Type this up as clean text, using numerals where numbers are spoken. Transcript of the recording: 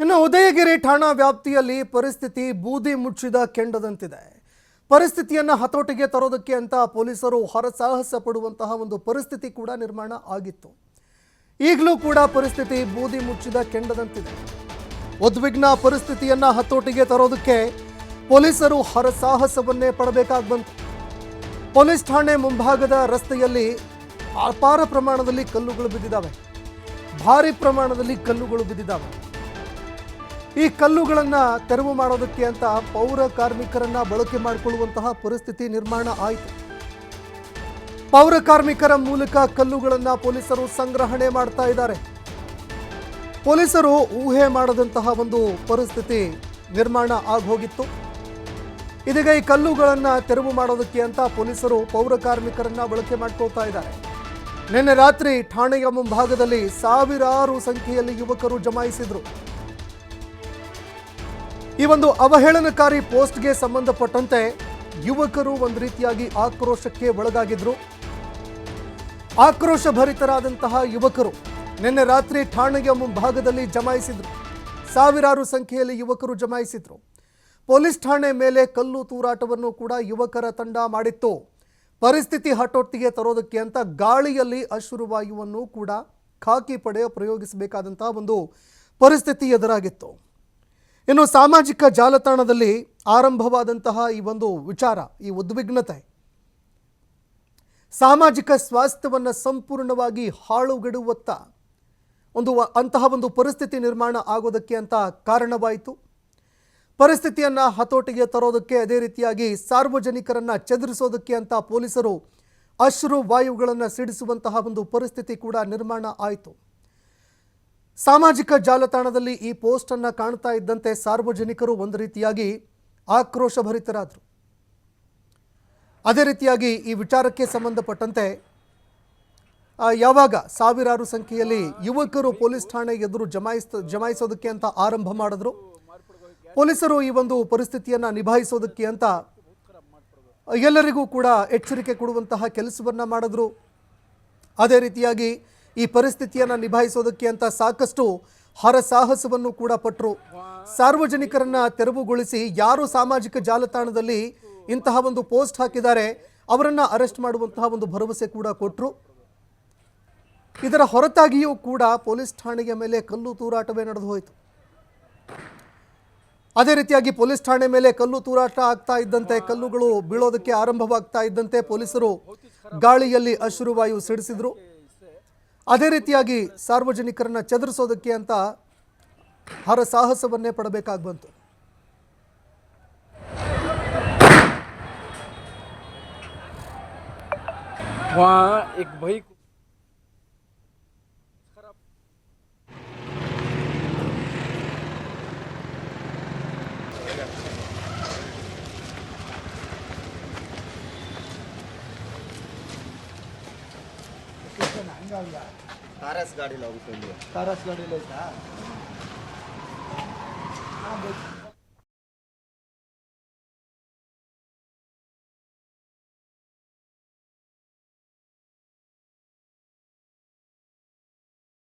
ಇನ್ನು ಉದಯಗಿರಿ ಠಾಣಾ ವ್ಯಾಪ್ತಿಯಲ್ಲಿ ಪರಿಸ್ಥಿತಿ ಬೂದಿ ಮುಚ್ಚಿದ ಕೆಂಡದಂತಿದೆ. ಪರಿಸ್ಥಿತಿಯನ್ನು ಹತೋಟಿಗೆ ತರೋದಕ್ಕೆ ಅಂತ ಪೊಲೀಸರು ಹರಸಾಹಸ ಪಡುವಂತಹ ಒಂದು ಪರಿಸ್ಥಿತಿ ಕೂಡ ನಿರ್ಮಾಣ ಆಗಿತ್ತು. ಈಗಲೂ ಕೂಡ ಪರಿಸ್ಥಿತಿ ಬೂದಿ ಮುಚ್ಚಿದ ಕೆಂಡದಂತಿದೆ. ಉದ್ವಿಗ್ನ ಪರಿಸ್ಥಿತಿಯನ್ನು ಹತೋಟಿಗೆ ತರೋದಕ್ಕೆ ಪೊಲೀಸರು ಹರಸಾಹಸವನ್ನೇ ಪಡಬೇಕಾಗಿ ಬಂತು. ಪೊಲೀಸ್ ಠಾಣೆ ಮುಂಭಾಗದ ರಸ್ತೆಯಲ್ಲಿ ಅಪಾರ ಪ್ರಮಾಣದಲ್ಲಿ ಕಲ್ಲುಗಳು ಬಿದ್ದಿದ್ದಾವೆ. ಭಾರಿ ಪ್ರಮಾಣದಲ್ಲಿ ಕಲ್ಲುಗಳು ಬಿದ್ದಿದ್ದಾವೆ. ಈ ಕಲ್ಲುಗಳನ್ನು ತೆರವು ಮಾಡೋದಕ್ಕೆ ಅಂತ ಪೌರ ಕಾರ್ಮಿಕರನ್ನ ಬಳಕೆ ಮಾಡಿಕೊಳ್ಳುವಂತಹ ಪರಿಸ್ಥಿತಿ ನಿರ್ಮಾಣ ಆಯಿತು. ಪೌರ ಕಾರ್ಮಿಕರ ಮೂಲಕ ಕಲ್ಲುಗಳನ್ನು ಪೊಲೀಸರು ಸಂಗ್ರಹಣೆ ಮಾಡ್ತಾ ಇದ್ದಾರೆ. ಪೊಲೀಸರು ಊಹೆ ಮಾಡದಂತಹ ಒಂದು ಪರಿಸ್ಥಿತಿ ನಿರ್ಮಾಣ ಆಗೋಗಿತ್ತು. ಇದೀಗ ಈ ಕಲ್ಲುಗಳನ್ನು ತೆರವು ಮಾಡೋದಕ್ಕೆ ಅಂತ ಪೊಲೀಸರು ಪೌರ ಕಾರ್ಮಿಕರನ್ನ ಬಳಕೆ ಮಾಡ್ಕೊಳ್ತಾ ಇದ್ದಾರೆ. ನಿನ್ನೆ ರಾತ್ರಿ ಠಾಣೆಯ ಮುಂಭಾಗದಲ್ಲಿ ಸಾವಿರಾರು ಸಂಖ್ಯೆಯಲ್ಲಿ ಯುವಕರು ಜಮಾಯಿಸಿದ್ರು. ಈ ಒಂದು ಅವಹೇಳನಕಾರಿ ಪೋಸ್ಟ್ಗೆ ಸಂಬಂಧಪಟ್ಟಂತೆ ಯುವಕರು ಒಂದು ರೀತಿಯಾಗಿ ಆಕ್ರೋಶಕ್ಕೆ ಒಳಗಾಗಿದ್ರು. ಆಕ್ರೋಶ ಭರಿತರಾದಂತಹ ಯುವಕರು ನಿನ್ನೆ ರಾತ್ರಿ ಠಾಣೆಯ ಮುಂಭಾಗದಲ್ಲಿ ಜಮಾಯಿಸಿದ್ರು. ಸಾವಿರಾರು ಸಂಖ್ಯೆಯಲ್ಲಿ ಯುವಕರು ಜಮಾಯಿಸಿದ್ರು. ಪೊಲೀಸ್ ಠಾಣೆ ಮೇಲೆ ಕಲ್ಲು ತೂರಾಟವನ್ನು ಕೂಡ ಯುವಕರ ತಂಡ ಮಾಡಿತ್ತು. ಪರಿಸ್ಥಿತಿ ಹತೋಟಿಗೆ ತರೋದಕ್ಕೆ ಅಂತ ಗಾಳಿಯಲ್ಲಿ ಅಶ್ರುವಾಯುವನ್ನು ಕೂಡ ಖಾಕಿ ಪಡೆ ಪ್ರಯೋಗಿಸಬೇಕಾದಂತಹ ಒಂದು ಪರಿಸ್ಥಿತಿ ಎದುರಾಗಿತ್ತು. ಇನ್ನು ಸಾಮಾಜಿಕ ಜಾಲತಾಣದಲ್ಲಿ ಆರಂಭವಾದಂತಹ ಈ ಒಂದು ವಿಚಾರ, ಈ ಉದ್ವಿಗ್ನತೆ ಸಾಮಾಜಿಕ ಸ್ವಾಸ್ಥ್ಯವನ್ನು ಸಂಪೂರ್ಣವಾಗಿ ಹಾಳುಗೆಡುವತ್ತ ಅಂತಹ ಒಂದು ಪರಿಸ್ಥಿತಿ ನಿರ್ಮಾಣ ಆಗೋದಕ್ಕೆ ಅಂತ ಕಾರಣವಾಯಿತು. ಪರಿಸ್ಥಿತಿಯನ್ನು ಹತೋಟಿಗೆ ತರೋದಕ್ಕೆ, ಅದೇ ರೀತಿಯಾಗಿ ಸಾರ್ವಜನಿಕರನ್ನು ಚದುರಿಸೋದಕ್ಕೆ ಅಂತ ಪೊಲೀಸರು ಅಶ್ರು ವಾಯುಗಳನ್ನು ಸಿಡಿಸುವಂತಹ ಒಂದು ಪರಿಸ್ಥಿತಿ ಕೂಡ ನಿರ್ಮಾಣ ಆಯಿತು. ಸಾಮಾಜಿಕ ಜಾಲತಾಣದಲ್ಲಿ ಈ ಪೋಸ್ಟನ್ನು ಕಾಣ್ತಾ ಇದ್ದಂತೆ ಸಾರ್ವಜನಿಕರು ಒಂದು ರೀತಿಯಾಗಿ ಆಕ್ರೋಶ ಭರಿತರಾದರು. ಅದೇ ರೀತಿಯಾಗಿ ಈ ವಿಚಾರಕ್ಕೆ ಸಂಬಂಧಪಟ್ಟಂತೆ ಯಾವಾಗ ಸಾವಿರಾರು ಸಂಖ್ಯೆಯಲ್ಲಿ ಯುವಕರು ಪೊಲೀಸ್ ಠಾಣೆ ಎದುರು ಜಮಾಯಿಸೋದಕ್ಕೆ ಅಂತ ಆರಂಭ ಮಾಡಿದ್ರು, ಪೊಲೀಸರು ಈ ಒಂದು ಪರಿಸ್ಥಿತಿಯನ್ನು ನಿಭಾಯಿಸೋದಕ್ಕೆ ಅಂತ ಎಲ್ಲರಿಗೂ ಕೂಡ ಎಚ್ಚರಿಕೆ ಕೊಡುವಂತಹ ಕೆಲಸವನ್ನು ಮಾಡಿದ್ರು. ಅದೇ ರೀತಿಯಾಗಿ ಈ ಪರಿಸ್ಥಿತಿಯನ್ನು ನಿಭಾಯಿಸೋದಕ್ಕೆ ಅಂತ ಸಾಕಷ್ಟು ಹರಸಾಹಸವನ್ನು ಕೂಡ ಪಟ್ಟರು. ಸಾರ್ವಜನಿಕರನ್ನ ತೆರವುಗೊಳಿಸಿ ಯಾರು ಸಾಮಾಜಿಕ ಜಾಲತಾಣದಲ್ಲಿ ಇಂತಹ ಒಂದು ಪೋಸ್ಟ್ ಹಾಕಿದ್ದಾರೆ ಅವರನ್ನು ಅರೆಸ್ಟ್ ಮಾಡುವಂತಹ ಒಂದು ಭರವಸೆ ಕೂಡ ಕೊಟ್ಟರು. ಇದರ ಹೊರತಾಗಿಯೂ ಕೂಡ ಪೊಲೀಸ್ ಠಾಣೆಯ ಮೇಲೆ ಕಲ್ಲು ತೂರಾಟವೇ ನಡೆದು ಹೋಯಿತು. ಅದೇ ರೀತಿಯಾಗಿ ಪೊಲೀಸ್ ಠಾಣೆ ಮೇಲೆ ಕಲ್ಲು ತೂರಾಟ ಆಗ್ತಾ ಇದ್ದಂತೆ, ಕಲ್ಲುಗಳು ಬೀಳೋದಕ್ಕೆ ಆರಂಭವಾಗ್ತಾ ಇದ್ದಂತೆ ಪೊಲೀಸರು ಗಾಳಿಯಲ್ಲಿ ಅಶ್ರುವಾಯು ಸಿಡಿಸಿದ್ರು. ಅದೇ ರೀತಿಯಾಗಿ ಸಾರ್ವಜನಿಕರನ್ನ ಚದುರಿಸೋದಕ್ಕೆ ಅಂತ ಹರಸಾಹಸವನ್ನೇ ಪಡಬೇಕಾಗಿ ಬಂತು. कारस गाड़ी लोग कारस गाड़ी लेता